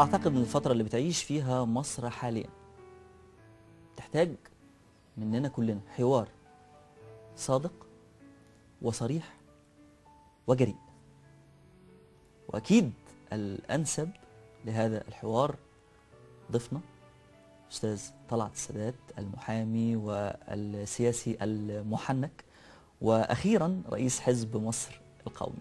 أعتقد أن الفترة اللي بتعيش فيها مصر حاليا تحتاج مننا كلنا حوار صادق وصريح وجريء، وأكيد الأنسب لهذا الحوار ضيفنا أستاذ طلعت السادات، المحامي والسياسي المحنك، وأخيرا رئيس حزب مصر القومي.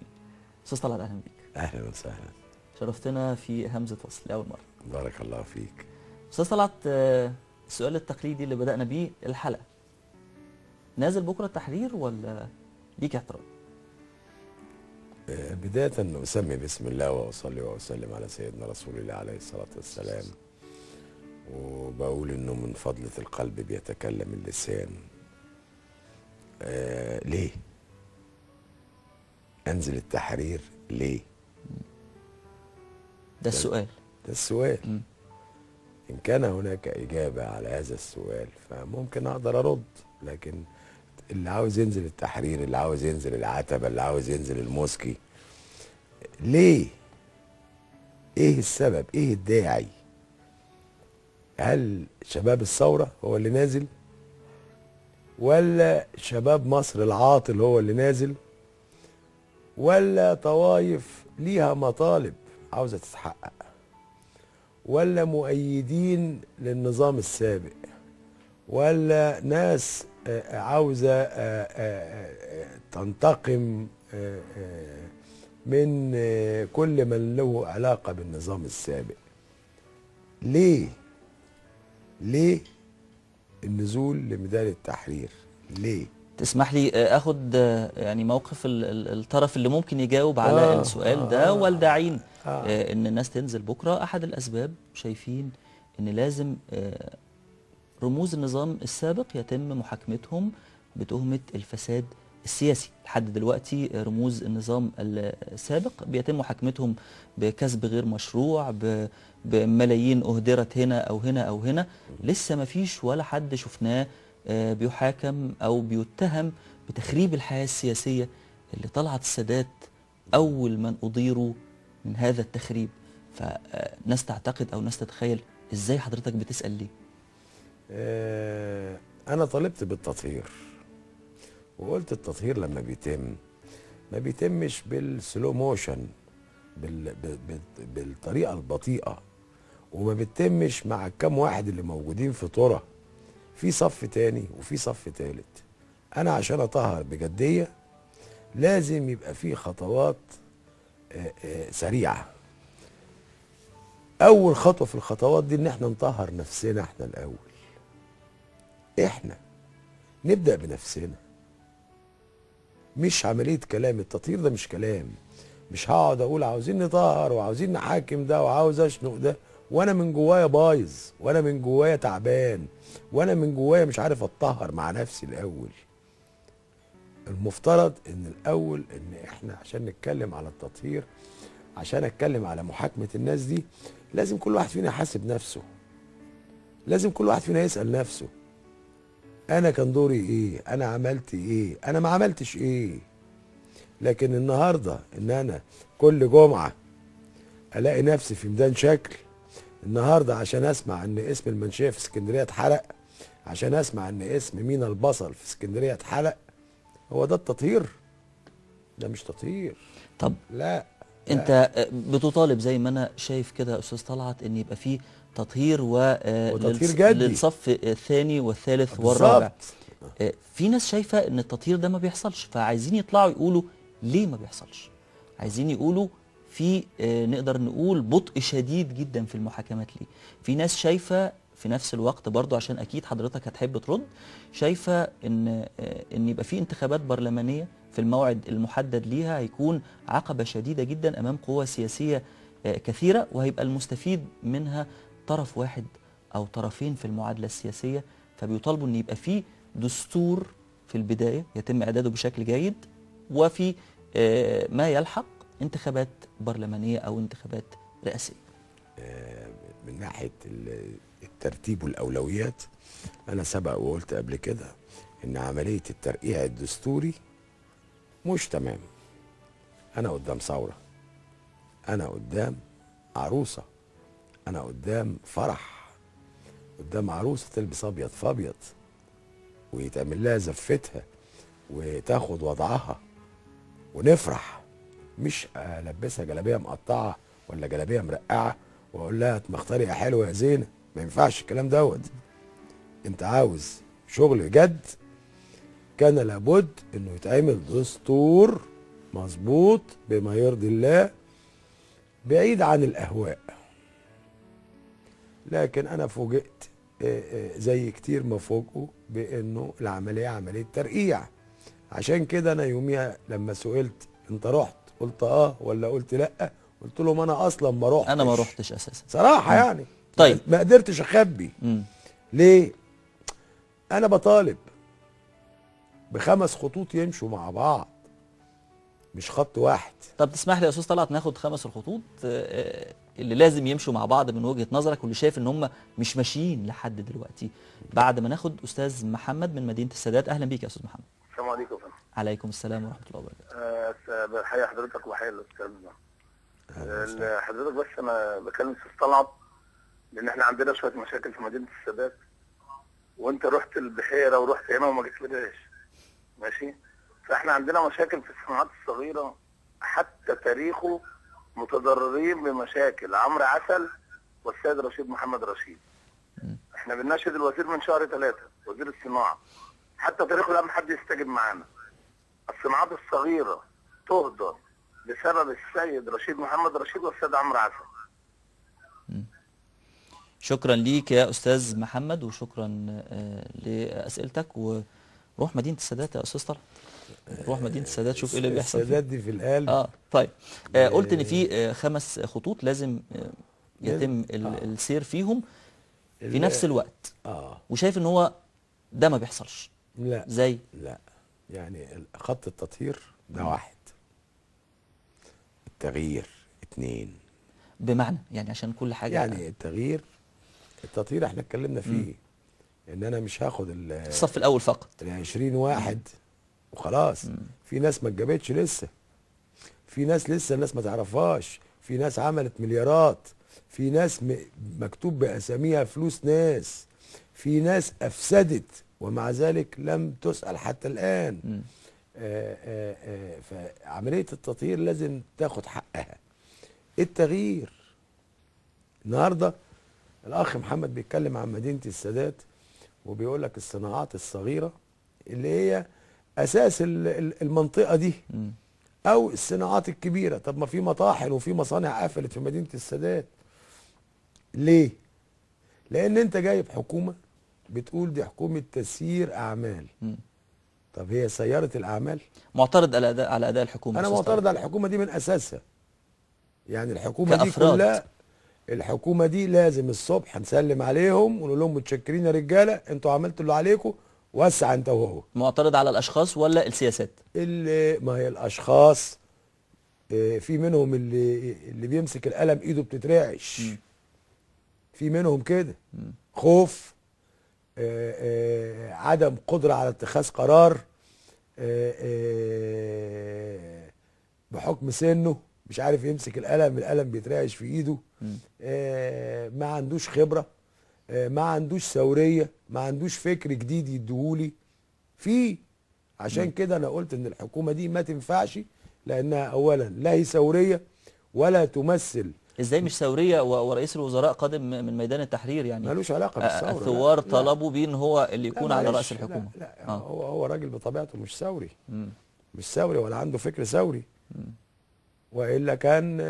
أستاذ طلعت، أهلا بك. اهلا وسهلا. شرفتنا في همزة وصل لأول مرة. بارك الله فيك. أستاذ طلعت، السؤال التقليدي اللي بدأنا بيه الحلقة، نازل بكرة التحرير ولا ليك اعتراض؟ بداية أسمي بسم الله وأصلي وأسلم على سيدنا رسول الله عليه الصلاة والسلام، وبقول إنه من فضلة القلب بيتكلم اللسان. ليه؟ أنزل التحرير ليه؟ ده السؤال. ده السؤال. إن كان هناك إجابة على هذا السؤال فممكن أقدر أرد، لكن اللي عاوز ينزل التحرير، اللي عاوز ينزل العتبة، اللي عاوز ينزل الموسكي، ليه؟ ايه السبب؟ ايه الداعي؟ هل شباب الثورة هو اللي نازل؟ ولا شباب مصر العاطل هو اللي نازل؟ ولا طوائف ليها مطالب عاوزة تتحقق؟ ولا مؤيدين للنظام السابق؟ ولا ناس عاوزة تنتقم من كل من له علاقة بالنظام السابق؟ ليه النزول لميدان التحرير؟ ليه؟ تسمح لي اخد يعني موقف الطرف اللي ممكن يجاوب على السؤال ده والداعين ان الناس تنزل بكره. احد الاسباب شايفين ان لازم رموز النظام السابق يتم محاكمتهم بتهمة الفساد السياسي. لحد دلوقتي رموز النظام السابق بيتم محاكمتهم بكسب غير مشروع، بملايين أهدرت هنا أو هنا أو هنا. لسه ما فيش ولا حد شفناه بيحاكم أو بيتهم بتخريب الحياة السياسية اللي طلعت السادات أول من أضيروا من هذا التخريب. فناس تعتقد أو ناس تتخيل، إزاي حضرتك بتسأل ليه؟ أنا طالبت بالتطهير، وقلت التطهير لما بيتم ما بيتمش بالسلو موشن، بالطريقة البطيئة، وما بيتمش مع كام واحد اللي موجودين في طرة، في صف تاني وفي صف تالت. أنا عشان أطهر بجدية لازم يبقى في خطوات سريعة. أول خطوة في الخطوات دي إن احنا نطهر نفسنا احنا الأول. احنا نبدأ بنفسنا، مش عملية كلام. التطهير ده مش كلام، مش هقعد اقول عاوزين نطهر وعاوزين نحاكم ده وعاوز اشنق ده وانا من جوايا بايظ، وانا من جوايا تعبان، وانا من جوايا مش عارف اتطهر مع نفسي الاول. المفترض ان الاول ان احنا عشان نتكلم على التطهير، عشان اتكلم على محاكمة الناس دي، لازم كل واحد فينا يحاسب نفسه، لازم كل واحد فينا يسأل نفسه انا كان دوري ايه؟ انا عملت ايه؟ انا ما عملتش ايه؟ لكن النهارده ان انا كل جمعه الاقي نفسي في ميدان شكل، النهارده عشان اسمع ان اسم المنشيه في اسكندريه اتحرق، عشان اسمع ان اسم مينا البصل في اسكندريه اتحرق، هو ده التطهير؟ ده مش تطهير. طب لا. انت بتطالب زي ما انا شايف كده يا استاذ طلعت ان يبقى فيه تطهير وتطهير جدي للصف الثاني والثالث والرابع. في ناس شايفه ان التطهير ده ما بيحصلش، فعايزين يطلعوا يقولوا ليه ما بيحصلش. عايزين يقولوا في نقدر نقول بطء شديد جدا في المحاكمات ليه. في ناس شايفه في نفس الوقت برضو، عشان اكيد حضرتك هتحب ترد، شايفه ان يبقى في انتخابات برلمانيه في الموعد المحدد ليها هيكون عقبه شديده جدا امام قوى سياسيه كثيره، وهيبقى المستفيد منها طرف واحد او طرفين في المعادله السياسيه. فبيطالبوا ان يبقى في دستور في البدايه يتم اعداده بشكل جيد، وفي ما يلحق انتخابات برلمانيه او انتخابات رئاسيه. من ناحيه الترتيب والاولويات، انا سبق وقلت قبل كده ان عمليه الترقيع الدستوري مش تمام. انا قدام ثوره، انا قدام عروسه، انا قدام فرح، قدام عروسه تلبس ابيض في ابيض ويتعمل لها زفتها وتاخد وضعها ونفرح، مش البسها جلابيه مقطعه ولا جلابيه مرقعه واقول لها مختاري يا حلوه يا زينه. ما ينفعش الكلام دوت. انت عاوز شغل جد، كان لابد انه يتعمل دستور مظبوط بما يرضي الله بعيد عن الاهواء. لكن انا فوجئت زي كتير ما فوجئوا بانه العمليه عمليه ترقيع. عشان كده انا يوميها لما سئلت انت رحت قلت اه ولا قلت لا، قلت لهم انا اصلا ما رحتش. انا ما رحتش اساسا صراحه يعني. طيب. ما قدرتش اخبي. ليه؟ انا بطالب ب5 خطوط يمشوا مع بعض، مش خط واحد. طب تسمح لي يا استاذ طلعت ناخد 5 الخطوط اللي لازم يمشوا مع بعض من وجهة نظرك، واللي شايف ان هم مش ماشيين لحد دلوقتي، بعد ما ناخد استاذ محمد من مدينة السادات. اهلا بيك يا استاذ محمد. السلام عليكم يا فندم. عليكم السلام ورحمة الله وبركاته. بحيي حضرتك وبحيي الاستاذ. حضرتك بس انا بكلم استاذ طلعت لان احنا عندنا شويه مشاكل في مدينه السادات، وانت رحت البحيره ورحت هنا وما جيتلناش. ماشي؟ فاحنا عندنا مشاكل في الصناعات الصغيره، حتى تاريخه متضررين بمشاكل عمرو عسل والسيد رشيد محمد رشيد. احنا بنناشد الوزير من شهر 3 وزير الصناعه، حتى تاريخه لم حد يستجب معانا. الصناعات الصغيره تهدر بسبب السيد رشيد محمد رشيد والسيد عمرو عسل. شكرا ليك يا استاذ محمد، وشكرا لاسئلتك. وروح مدينة السادات يا استاذ طلعت، روح مدينة السادات شوف ايه اللي بيحصل فيه. السادات دي في القلب. طيب. قلت ان في 5 خطوط لازم يتم السير فيهم في نفس الوقت. وشايف ان هو ده ما بيحصلش. لا زي لا، يعني خط التطهير ده 1، التغيير 2. بمعنى يعني عشان كل حاجة يعني التطهير احنا اتكلمنا فيه. ان انا مش هاخد الصف الاول فقط 20 واحد وخلاص. في ناس ما اتجابتش لسه، في ناس لسه الناس ما تعرفهاش، في ناس عملت مليارات، في ناس مكتوب باساميها فلوس ناس، في ناس افسدت ومع ذلك لم تسأل حتى الان. فعملية التطهير لازم تاخد حقها. التغيير النهارده الاخ محمد بيتكلم عن مدينة السادات وبيقول لك الصناعات الصغيرة اللي هي اساس المنطقة دي، او الصناعات الكبيرة. طب ما في مطاحن وفي مصانع قفلت في مدينة السادات. ليه؟ لان انت جايب حكومة بتقول دي حكومة تسيير اعمال. طب هي سيارة الاعمال؟ معترض على اداء الحكومة. انا معترض على الحكومة دي من اساسها. يعني الحكومة دي كلها، الحكومة دي لازم الصبح نسلم عليهم ونقول لهم متشكرين يا رجالة، انتوا عملتوا اللي عليكم، وسع انت وهو. معترض على الاشخاص ولا السياسات؟ اللي ما هي الاشخاص في منهم اللي بيمسك القلم ايده بتترعش. في منهم كده خوف، عدم قدرة على اتخاذ قرار بحكم سنه، مش عارف يمسك القلم بيترعش في ايده. ما عندوش خبرة، ما عندوش ثورية، ما عندوش فكر جديد يديهولي عشان كده انا قلت ان الحكومة دي ما تنفعش، لانها اولا لا هي ثورية ولا تمثل. ازاي مش ثوريه ورئيس الوزراء قادم من ميدان التحرير؟ يعني ملوش علاقه بالثوره. الثوار طلبوا بيه ان هو اللي يكون على راس الحكومه. لا هو راجل بطبيعته مش ثوري. مش ثوري ولا عنده فكر ثوري. والا كان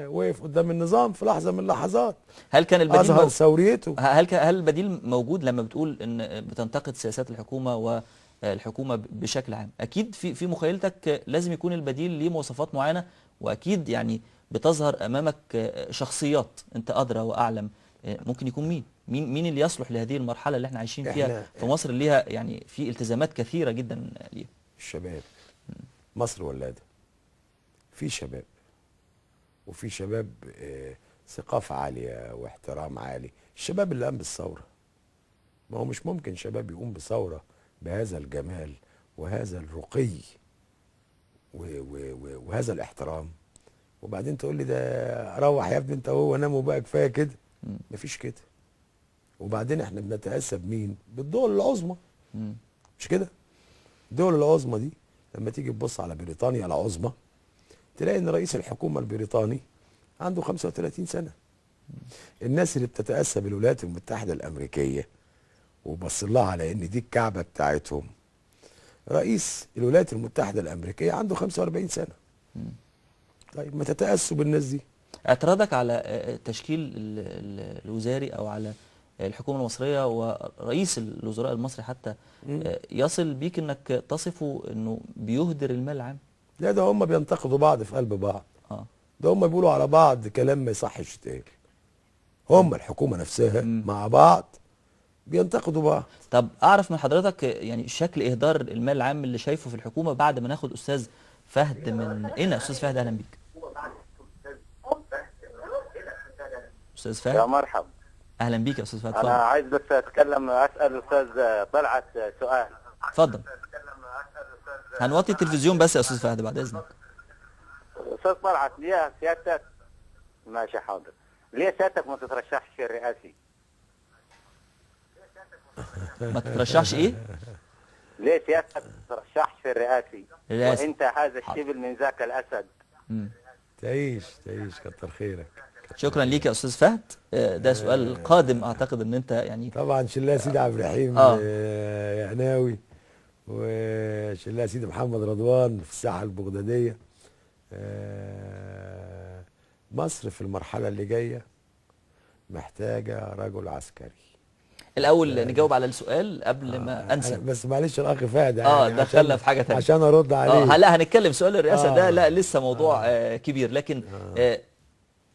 وقف قدام النظام في لحظه من اللحظات. هل كان البديل اظهر ثوريته؟ هل البديل موجود لما بتقول ان بتنتقد سياسات الحكومه والحكومه بشكل عام؟ اكيد في مخيلتك لازم يكون البديل ليه مواصفات معينه، واكيد يعني بتظهر امامك شخصيات انت ادرى واعلم. ممكن يكون مين اللي يصلح لهذه المرحله اللي احنا عايشين فيها في مصر، اللي ليها يعني في التزامات كثيره جدا ليها؟ الشباب. مصر ولاده. في شباب، وفي شباب ثقافه عاليه واحترام عالي. الشباب اللي قام بالثوره، ما هو مش ممكن شباب يقوم بثوره بهذا الجمال وهذا الرقي وهذا الاحترام، وبعدين تقول لي ده روح يا ابني انت وهو ناموا بقى كفايه كده. مفيش كده. وبعدين احنا بنتاسى بمين؟ بالدول العظمى. مش كده؟ الدول العظمى دي لما تيجي تبص على بريطانيا العظمى تلاقي ان رئيس الحكومه البريطاني عنده 35 سنه. الناس اللي بتتاسى بالولايات المتحده الامريكيه وبص لها على ان دي الكعبه بتاعتهم، رئيس الولايات المتحده الامريكيه عنده 45 سنه. طيب ما تتاسوا بالناس دي. اعتراضك على تشكيل الوزاري او على الحكومه المصريه ورئيس الوزراء المصري حتى يصل بيك انك تصفه انه بيهدر المال العام؟ لا، ده هم بينتقدوا بعض في قلب بعض. ده هم بيقولوا على بعض كلام ما يصحش يتقال. هم الحكومه نفسها مع بعض بينتقدوا بعض. طب اعرف من حضرتك يعني شكل اهدار المال العام اللي شايفه في الحكومه بعد ما ناخد استاذ فهد من هنا. استاذ فهد اهلا بيك. استاذ فهد يا مرحبا. اهلا بيك يا استاذ فهد. انا عايز بس اتكلم، اسال استاذ طلعت سؤال. اتفضل. هنوطي التلفزيون بس يا استاذ فهد بعد اذنك. استاذ طلعت، ليه سيادتك ماشي حاضر، ليه سيادتك ما تترشحش في الرئاسي؟ ما تترشحش ايه؟ ليه سيادتك ما تترشحش في الرئاسي؟ الرئاسي. وانت هذا الشبل من ذاك الاسد. تعيش كتر خيرك. شكرا ليك يا استاذ فهد. ده سؤال قادم اعتقد ان انت يعني طبعا شلها سيدي عبد الرحيم يعناوي، وشلها سيدي محمد رضوان في الساحه البغداديه. مصر في المرحله اللي جايه محتاجه رجل عسكري. الاول نجاوب على السؤال قبل ما انسى. بس معلش الاخ فهد دخلنا في حاجه ثانيه عشان ارد عليه. لا هنتكلم سؤال الرئاسه ده لا لسه موضوع كبير، لكن ايه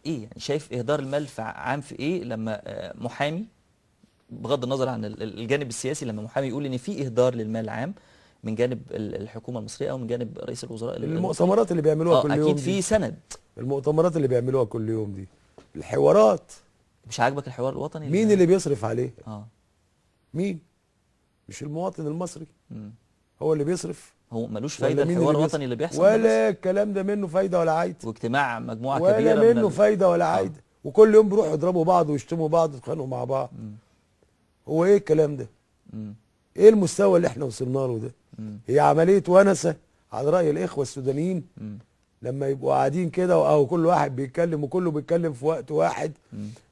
يعني شايف اهدار المال عام في ايه لما محامي بغض النظر عن الجانب السياسي، لما محامي يقول ان في اهدار للمال العام من جانب الحكومه المصريه او من جانب رئيس الوزراء المؤتمرات اللي بيعملوها كل يوم اكيد في سند. المؤتمرات اللي بيعملوها كل يوم دي، الحوارات. مش عاجبك الحوار الوطني؟ مين اللي بيصرف عليه؟ مين؟ مش المواطن المصري. هو اللي بيصرف. هو ملوش فايده الحوار الوطني اللي بيحصل ولا الكلام ده منه فايده ولا عايده. واجتماع مجموعه ولا كبيره ولا منه فايده ولا عايده. وكل يوم بيروحوا يضربوا بعض ويشتموا بعض ويتخانقوا مع بعض. هو ايه الكلام ده؟ ايه المستوى اللي احنا وصلنا له ده؟ هي عمليه ونسه على راي الاخوه السودانيين. لما يبقوا قاعدين كده او كل واحد بيتكلم وكله بيتكلم في وقت واحد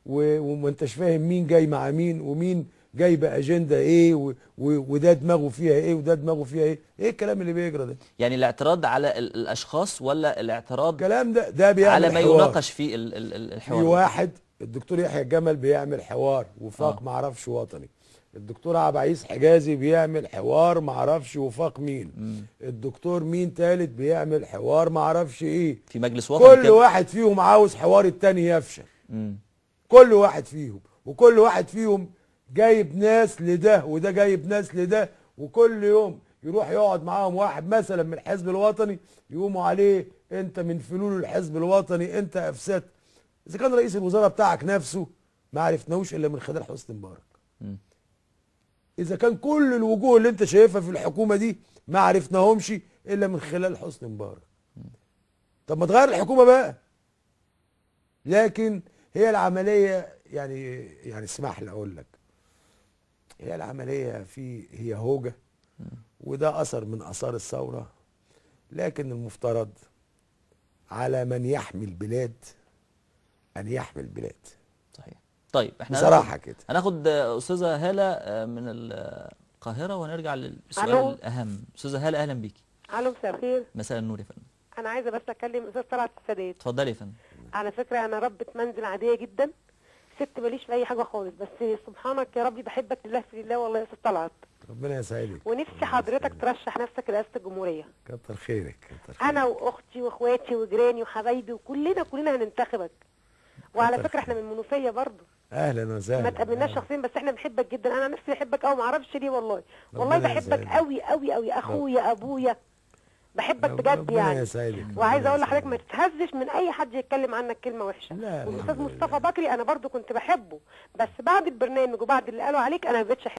وما انتش فاهم مين جاي مع مين ومين جاي باجنده ايه وده دماغه فيها ايه وده دماغه فيها ايه. ايه الكلام اللي بيجرى ده؟ يعني الاعتراض على الاشخاص ولا الاعتراض الكلام ده بيعمل على ما حوار. يناقش في الحوار؟ في واحد الدكتور يحيى الجمل بيعمل حوار وفاق معرفش وطني. الدكتور عبد العزيز حجازي بيعمل حوار معرفش وفاق مين. الدكتور مين تالت بيعمل حوار معرفش ايه. في مجلس وطني كل واحد فيهم عاوز حوار التاني يفشل. كل واحد فيهم، وكل واحد فيهم جايب ناس لده وده جايب ناس لده، وكل يوم يروح يقعد معاهم واحد مثلا من الحزب الوطني يقوموا عليه انت من فلول الحزب الوطني، انت افسدت. اذا كان رئيس الوزراء بتاعك نفسه ما عرفناهوش الا من خلال حسني مبارك. اذا كان كل الوجوه اللي انت شايفها في الحكومه دي ما عرفناهمش الا من خلال حسني مبارك. طب ما تغير الحكومه بقى. لكن هي العمليه يعني اسمح لي اقول لك، هي العمليه هي هوجه، وده اثر من اثار الثوره. لكن المفترض على من يحمي البلاد ان يحمي البلاد. صحيح. طيب احنا بصراحه كده هناخد استاذه هاله من القاهره ونرجع للسؤال الاهم. استاذه هاله اهلا بيكي. الو مساء الخير. مساء النور يا فندم. انا عايزه بس اتكلم استاذ طلعت السادات. اتفضلي يا فندم. على فكره انا ربة منزل عاديه جدا، ست ماليش في اي حاجه خالص، بس سبحانك يا ربي بحبك لله في الله والله يا استاذ طلعت. ربنا يسعدك. ونفسي حضرتك ترشح نفسك لرئاسه الجمهوريه. كتر خيرك كتر خيرك. انا واختي واخواتي وجيراني وحبايبي وكلنا هننتخبك. وعلى فكره احنا من المنوفيه برضه. اهلا وسهلا. ما تقابلناش شخصيا بس احنا بنحبك جدا. انا نفسي بحبك قوي، ما اعرفش ليه والله. والله بحبك قوي قوي قوي، اخويا ابويا بحبك بجد يعني. وعايزه اقول لحضرتك ما تتهزش من اي حد يتكلم عنك كلمه وحشه. والاستاذ مصطفى بكري انا برضو كنت بحبه، بس بعد البرنامج وبعد اللي قالوا عليك انا ما بقتش